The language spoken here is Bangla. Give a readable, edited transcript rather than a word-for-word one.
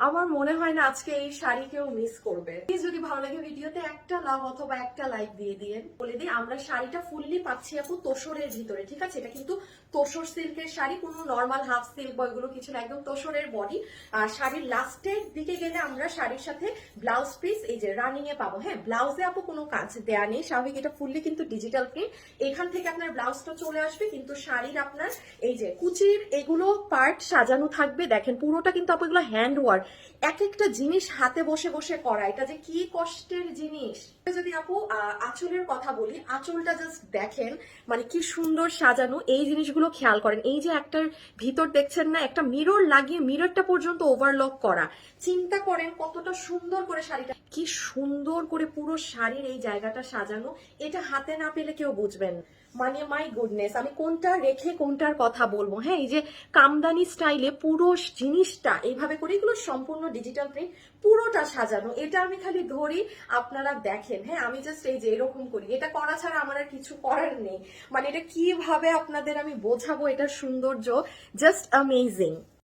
আমার মনে হয় না আজকে এই শাড়ি কেউ মিস করবে। প্লিজ যদি ভালো লাগে ভিডিওতে একটা লাভ অথবা একটা লাইক দিয়ে দিয়েন। বলে দিই আমরা শাড়িটা ফুললি পাচ্ছি আপু তোসরের ভিতরে, ঠিক আছে? এটা কিন্তু তোসর সিল্কের শাড়ি, কোনো নর্মাল হাফ সিল্ক বা এগুলো কিছু না, একদম তোসরের বডি। আর শাড়ির লাস্টের দিকে গেলে আমরা শাড়ির সাথে ব্লাউজ পিস এই যে রানিং এ পাবো। হ্যাঁ, ব্লাউজে আপু কোনো কাজ দেয়া নেই, স্বাভাবিক এটা ফুললি কিন্তু ডিজিটাল প্রিন্ট। এখান থেকে আপনার ব্লাউজটা চলে আসবে, কিন্তু শাড়ির আপনার এই যে কুচির এগুলো পার্ট সাজানো থাকবে। দেখেন পুরোটা কিন্তু আপু এগুলো হ্যান্ড ওয়ার্ক, এক একটা জিনিস হাতে বসে বসে করা, এটা যে কি কষ্টের জিনিস। যদি আপু আঁচলের কথা বলি, আঁচলটা জাস্ট দেখেন, মানে কি সুন্দর সাজানো। এই জিনিসগুলো খেয়াল করেন, এই যে একটার ভিতর দেখছেন না একটা মিরর লাগিয়ে, মিররটা পর্যন্ত ওভারলক করা। চিন্তা করেন কতটা সুন্দর করে শাড়িটা, কি সুন্দর করে পুরো শাড়ির এই জায়গাটা সাজানো। এটা হাতে না পেলে কেউ বুঝবেন, মানে মাই গুডনেস আমি কোনটা রেখে কোনটার কথা বলবো। হ্যাঁ, এই যে কামদানি স্টাইলে পুরো জিনিসটা এইভাবে করে, এগুলো সম্পূর্ণ ডিজিটাল প্রিন্ট, পুরোটা সাজানো। এটা আমি খালি ধরি, আপনারা দেখেন। হ্যাঁ, আমি জাস্ট এই যে এরকম করি, এটা করা ছাড়া আমার আর কিছু করার নেই। মানে এটা কিভাবে আপনাদের আমি বোঝাবো এটার সৌন্দর্য, জাস্ট অ্যামেজিং।